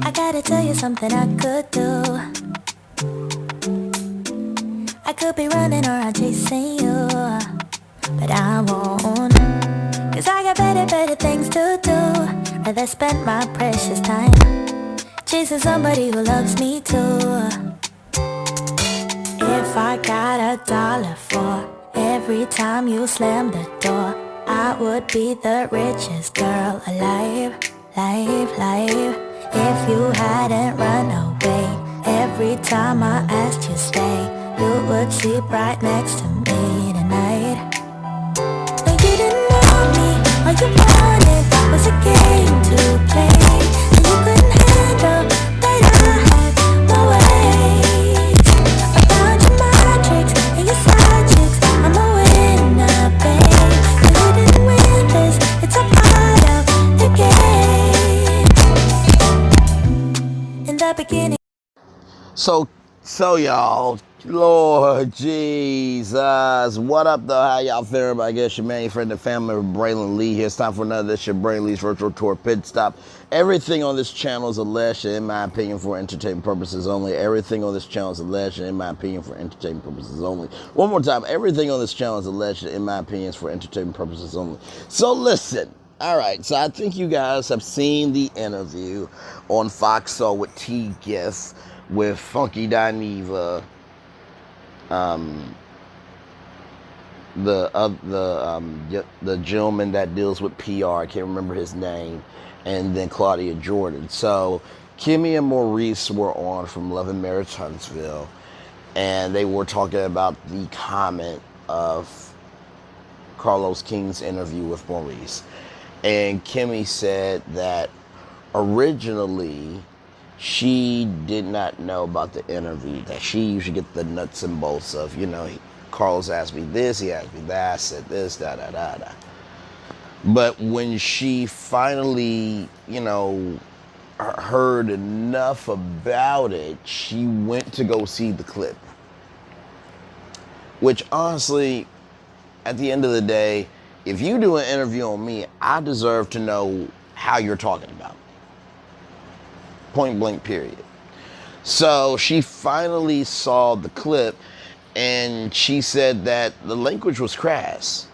I gotta tell you something I could do. I could be running around chasing you, but I won't. Cause I got better things to do. Rather spend my precious time chasing somebody who loves me too. If I got $1 for every time you slam the door, I would be the richest girl alive, live. If you hadn't run away every time I asked you stay, you would sleep right next to me tonight. No, you didn't want me, all you wanted was a game to play, and you couldn't handle that I had my ways. I found your magic and your side chicks, I'm a winner, babe. And you didn't win this, it's a part of the game. In the beginning. So y'all, Lord Jesus, what up though? How y'all feeling? I guess your man, your friend, and family, Braylon Lee here. It's time for another edition of Braylon Lee's Virtual Tour Pit Stop. Everything on this channel is alleged, in my opinion, for entertainment purposes only. Everything on this channel is alleged, in my opinion, for entertainment purposes only. One more time, everything on this channel is alleged, in my opinion, for entertainment purposes only. So listen. All right, so I think you guys have seen the interview on Fox Soul with TEA GIF with Funky Dineva, the gentleman that deals with PR, I can't remember his name, and then Claudia Jordan. So Kimmie and Maurice were on from Love and Marriage Huntsville, and they were talking about the comment of Carlos King's interview with Maurice. And Kimmie said that originally she did not know about the interview, that she usually get the nuts and bolts of, Carlos asked me this, he asked me that, I said this, da. But when she finally, heard enough about it, she went to go see the clip. Which honestly, at the end of the day, if you do an interview on me, I deserve to know how you're talking about. Point blank, period. So she finally saw the clip, and she said that the language was crass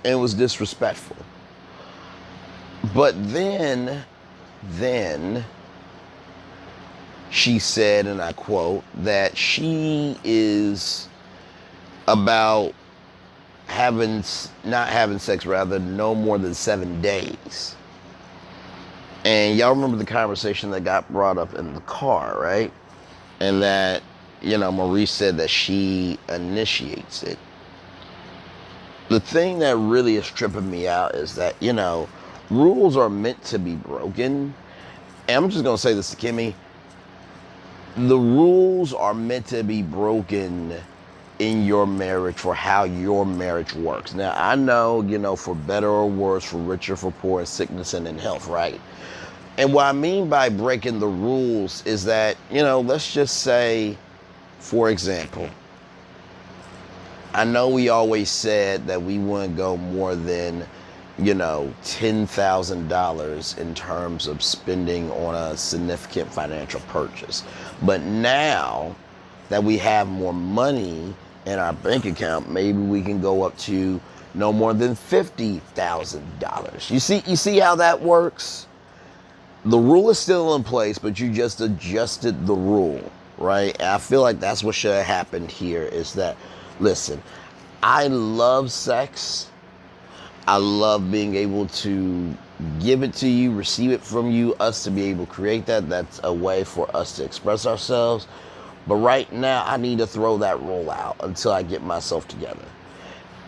and was disrespectful. But then she said, and I quote, that she is about not having sex, rather, no more than 7 days. And y'all remember the conversation that got brought up in the car, right? And that, Maurice said that she initiates it. The thing that really is tripping me out is that, rules are meant to be broken. And I'm just going to say this to Kimmie. The rules are meant to be broken in your marriage for how your marriage works. Now, I know, for better or worse, for richer, for poor, in sickness and in health, right? And what I mean by breaking the rules is that, let's just say, for example, I know we always said that we wouldn't go more than, $10,000 in terms of spending on a significant financial purchase. But now that we have more money in our bank account, maybe we can go up to no more than $50,000. You see how that works? The rule is still in place, but you just adjusted the rule, right? And I feel like that's what should have happened here is that, listen, I love sex. I love being able to give it to you, receive it from you, us to be able to create that. That's a way for us to express ourselves. But right now, I need to throw that rule out until I get myself together.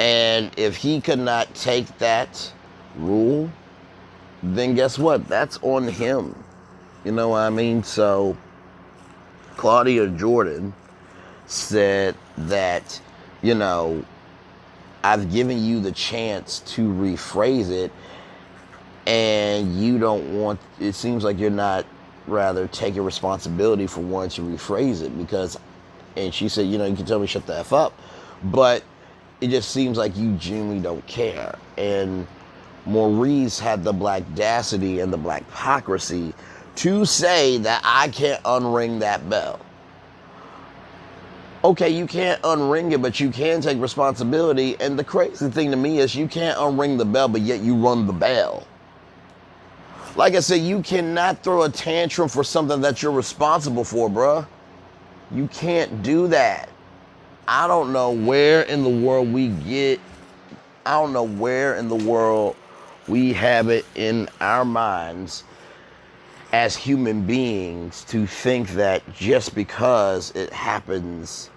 And if he could not take that rule, then guess what? That's on him. You know what I mean? So Claudia Jordan said that, I've given you the chance to rephrase it, and you don't want, it seems like you're not rather taking responsibility for wanting to rephrase it because, and she said, you can tell me shut the F up, but it just seems like you genuinely don't care. And Maurice had the blackdacity and the blackpocracy to say that I can't unring that bell. Okay, you can't unring it, but you can take responsibility. And the crazy thing to me is you can't unring the bell, but yet you run the bell. Like I said, you cannot throw a tantrum for something that you're responsible for, bruh. You can't do that. I don't know where in the world we have it in our minds as human beings to think that just because it happens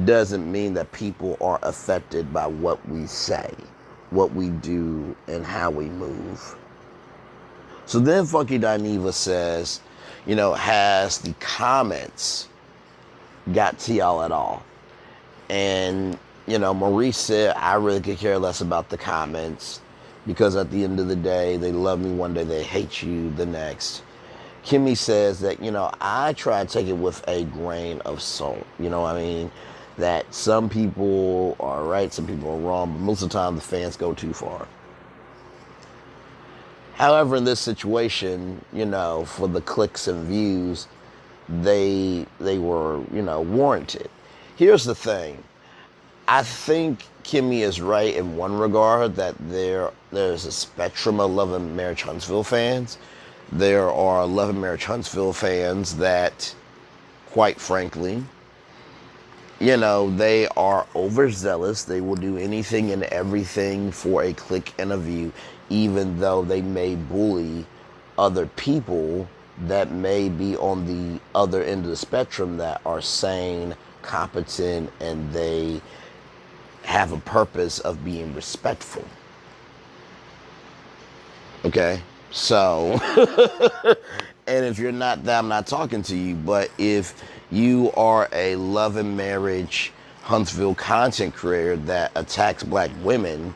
doesn't mean that people are affected by what we say, what we do, and how we move. So then Funky Dineva says, has the comments got to y'all at all? And, Maurice said, I really could care less about the comments because at the end of the day, they love me one day, they hate you the next. Kimmie says that, I try to take it with a grain of salt. You know what I mean? That some people are right, some people are wrong, but most of the time the fans go too far. However, in this situation, for the clicks and views, they were, warranted. Here's the thing. I think Kimmie is right in one regard, that there's a spectrum of Love and Marriage Huntsville fans. There are Love and Marriage Huntsville fans that, quite frankly, they are overzealous. They will do anything and everything for a click and a view, even though they may bully other people that may be on the other end of the spectrum that are sane, competent, and they have a purpose of being respectful. Okay? So, and if you're not that, I'm not talking to you, but if you are a Love and Marriage Huntsville content creator that attacks black women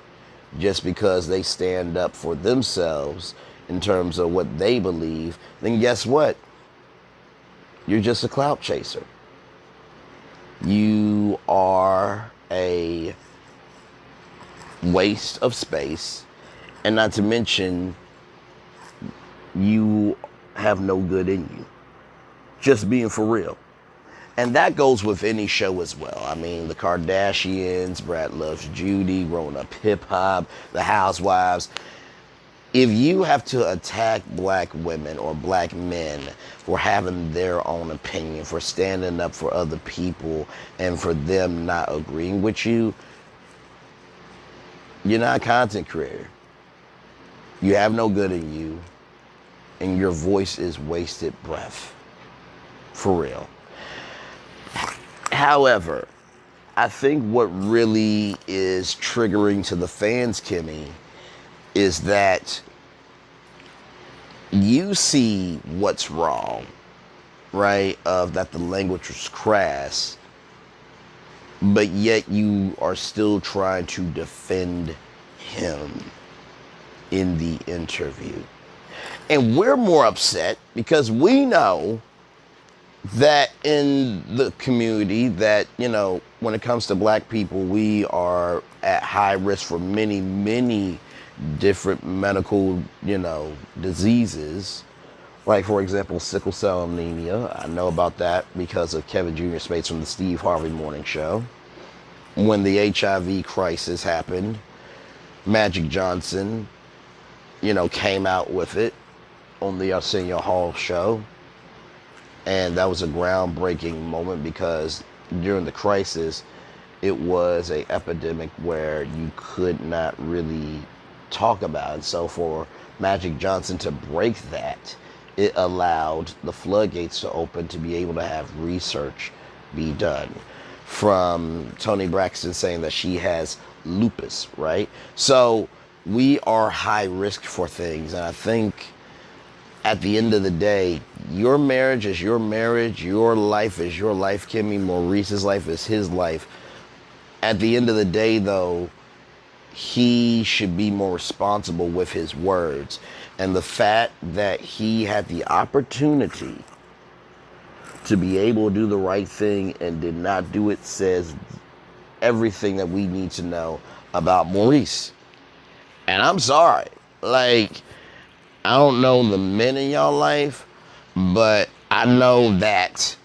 just because they stand up for themselves in terms of what they believe, then guess what? You're just a clout chaser. You are a waste of space, and not to mention, you have no good in you. Just being for real. And that goes with any show as well. I mean, the Kardashians, Brad Loves Judy, Growing Up Hip Hop, The Housewives. If you have to attack black women or black men for having their own opinion, for standing up for other people, and for them not agreeing with you, you're not a content creator. You have no good in you, and your voice is wasted breath. For real. However, I think what really is triggering to the fans, Kimmie, is that you see what's wrong, right? Of that the language was crass, but yet you are still trying to defend him in the interview. And we're more upset because we know that in the community that, when it comes to black people, we are at high risk for many, many different medical, diseases. Like, for example, sickle cell anemia. I know about that because of Kevin Jr. Spates from the Steve Harvey Morning Show. When the HIV crisis happened, Magic Johnson, came out with it on the Arsenio Hall show. And that was a groundbreaking moment because during the crisis, it was an epidemic where you could not really talk about it. So for Magic Johnson to break that, it allowed the floodgates to open to be able to have research be done. From Toni Braxton saying that she has lupus, right? So we are high risk for things. And I think at the end of the day, your marriage is your marriage. Your life is your life, Kimmie. Maurice's life is his life. At the end of the day, though, he should be more responsible with his words. And the fact that he had the opportunity to be able to do the right thing and did not do it says everything that we need to know about Maurice. And I'm sorry. I don't know the men in y'all life, But I know that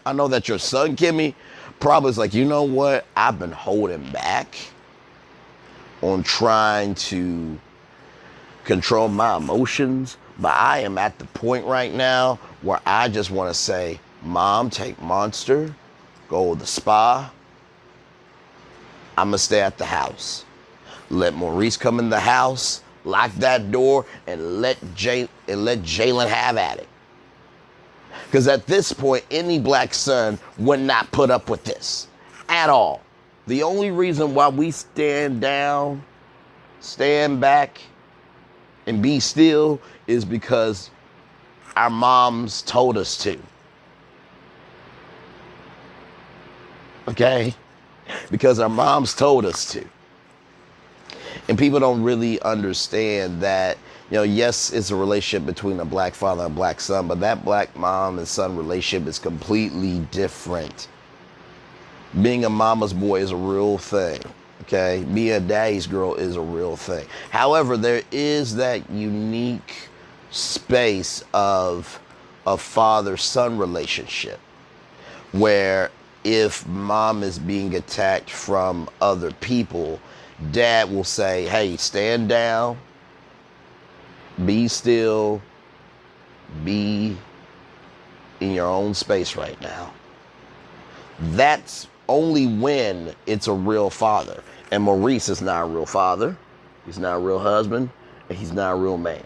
I know that your son, Kimmie, probably is like, you know what? I've been holding back on trying to control my emotions, but I am at the point right now where I just want to say, Mom, take Monster, go to the spa. I'm gonna stay at the house. Let Maurice come in the house, lock that door, and let Jalen have at it. Because at this point, any black son would not put up with this at all. The only reason why we stand down, stand back, and be still is because our moms told us to. Okay? Because our moms told us to. And people don't really understand that, yes, it's a relationship between a black father and a black son, but that black mom and son relationship is completely different. Being a mama's boy is a real thing. Okay? Being a daddy's girl is a real thing. However, there is that unique space of a father-son relationship where if mom is being attacked from other people, dad will say, hey, stand down, be still, be in your own space right now. That's only when it's a real father. And Maurice is not a real father. He's not a real husband. And he's not a real man.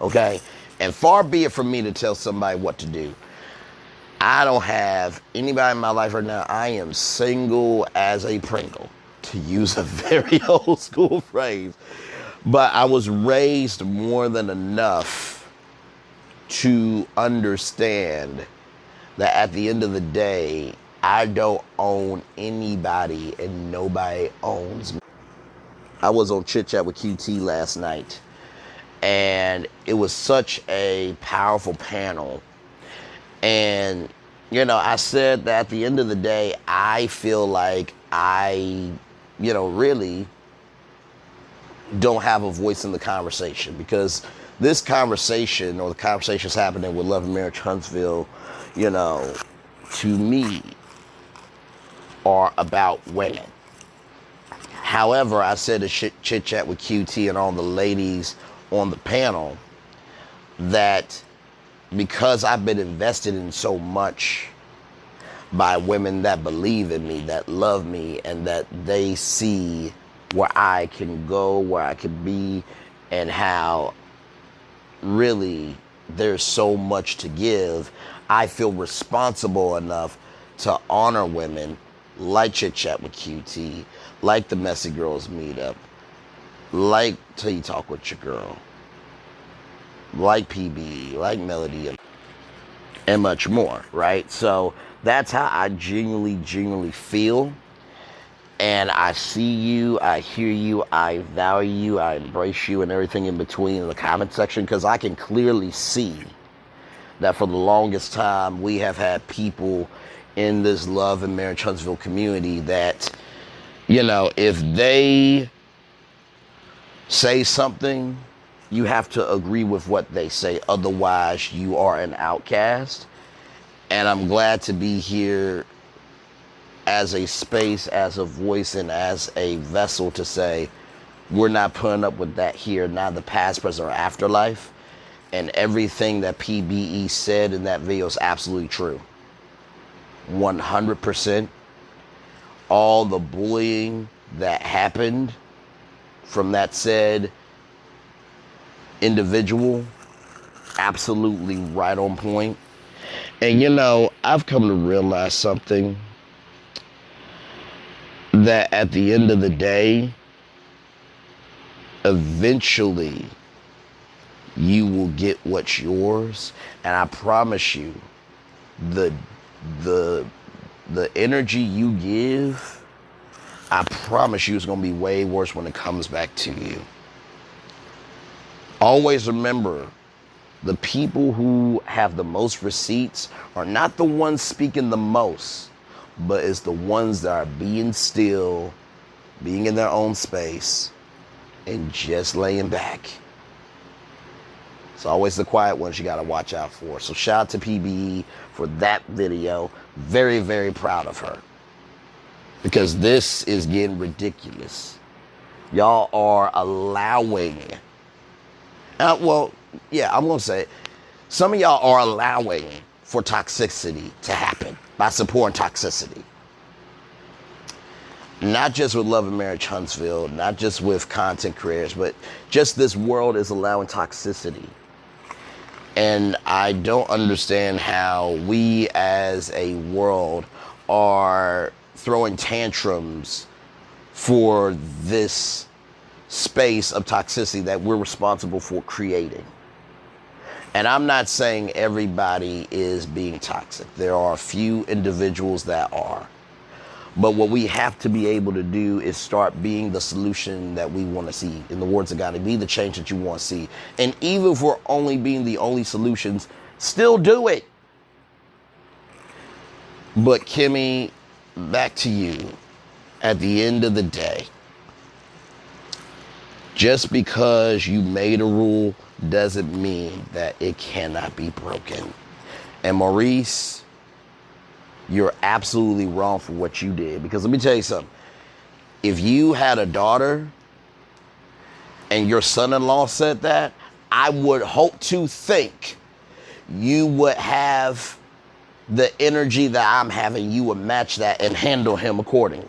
Okay? And far be it from me to tell somebody what to do. I don't have anybody in my life right now. I am single as a Pringle, to use a very old school phrase. But I was raised more than enough to understand that at the end of the day, I don't own anybody and nobody owns me. I was on Chit Chat with QT last night, and it was such a powerful panel. And, I said that at the end of the day, I feel like I, really don't have a voice in the conversation, because this conversation, or the conversations happening with Love and Marriage Huntsville, to me, are about women. However, I said to Chit Chat with QT and all the ladies on the panel that because I've been invested in so much by women that believe in me, that love me, and that they see where I can go, where I can be, and how really there's so much to give, I feel responsible enough to honor women like Chit Chat with QT, like the Messy Girls Meetup, like Till You Talk With Your Girl, like PB, like Melody, and much more, right? So that's how I genuinely feel. And I see you, I hear you, I value you, I embrace you, and everything in between in the comment section, because I can clearly see that for the longest time we have had people in this Love and Marriage Huntsville community that, if they say something, you have to agree with what they say. Otherwise, you are an outcast. And I'm glad to be here as a space, as a voice, and as a vessel to say, we're not putting up with that here, not the past, present, or afterlife. And everything that PBE said in that video is absolutely true. 100%. All the bullying that happened from that said individual, absolutely right on point. And I've come to realize something, that at the end of the day, eventually you will get what's yours. And I promise you, the energy you give, I promise you it's going to be way worse when it comes back to you. Always remember, the people who have the most receipts are not the ones speaking the most, but it's the ones that are being still, being in their own space, and just laying back. It's always the quiet ones you got to watch out for. So shout out to PBE for that video. Very, very proud of her. Because this is getting ridiculous. Y'all are allowing, I'm going to say it. Some of y'all are allowing for toxicity to happen by supporting toxicity. Not just with Love and Marriage Huntsville, not just with content creators, but just this world is allowing toxicity. And I don't understand how we as a world are throwing tantrums for this space of toxicity that we're responsible for creating. And I'm not saying everybody is being toxic. There are a few individuals that are. But what we have to be able to do is start being the solution that we want to see. In the words of God, to be the change that you want to see. And even if we're only being the only solutions, still do it. But Kimmie, back to you. At the end of the day, just because you made a rule doesn't mean that it cannot be broken. And Maurice, you're absolutely wrong for what you did. Because let me tell you something. If you had a daughter and your son-in-law said that, I would hope to think you would have the energy that I'm having. You would match that and handle him accordingly.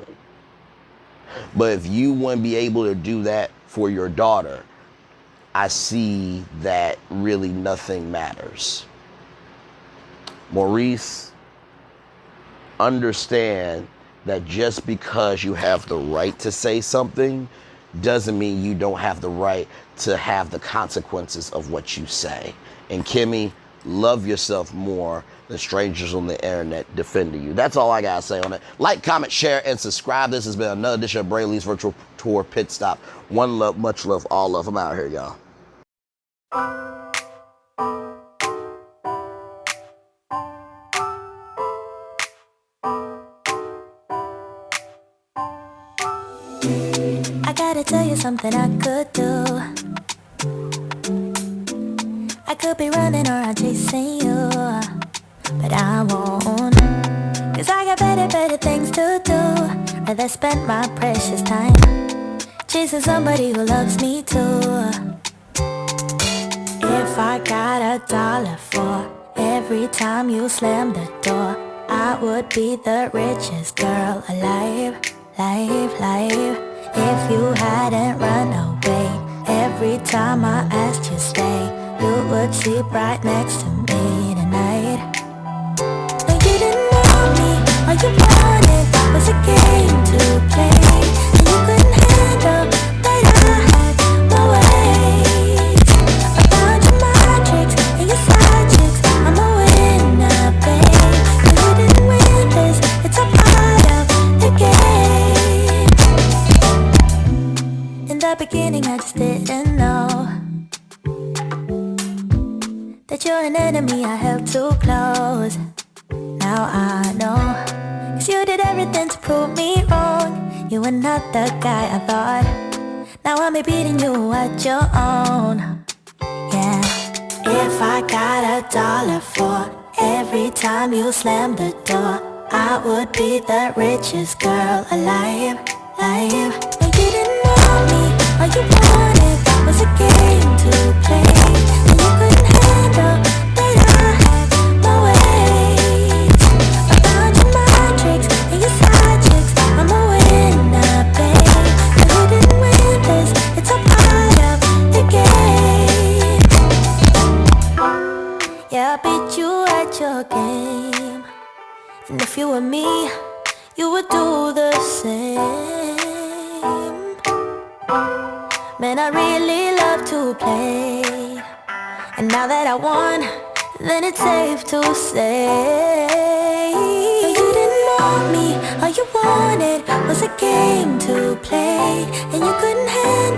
But if you wouldn't be able to do that for your daughter, I see that really nothing matters. Maurice, understand that just because you have the right to say something doesn't mean you don't have the right to have the consequences of what you say. And Kimmie, love yourself more than strangers on the internet defending you. That's all I gotta say on it. Like, comment, share, and subscribe. This has been another edition of Brayley's Virtual Tour Pit Stop. One love, much love, all love. I'm out here, y'all. I gotta tell you something I could do. I could be running around chasing you, but I won't. Cause I got better things to do. Rather spend my precious time chasing somebody who loves me too. If I got $1 for every time you slam the door, I would be the richest girl alive. If you hadn't run away every time I asked you stay, you would sleep right next to me tonight. No, you didn't want me, all you wanted was a game to play, and you couldn't handle that I had my ways. I found your magic and your side chicks, I'm a winner, babe. No, you didn't win this, it's a part of the game. In the beginning I just didn't know that you're an enemy I held too close. Now I know, cause you did everything to prove me wrong. You were not the guy I thought. Now I'm beating you at your own. Yeah. If I got $1 for every time you slam the door, I would be the richest girl alive. No, you didn't want me, all you wanted was a game to play, and you couldn't handle that I had my ways. I found your magic and your side chicks, I'm a winner, babe. No, you didn't win this, it's a part of the game. Yeah, I beat you at your game, and if you were me, you would do the same. Man, I really love to play, and now that I won, then it's safe to say, no, you didn't want me, all you wanted was a game to play, and you couldn't handle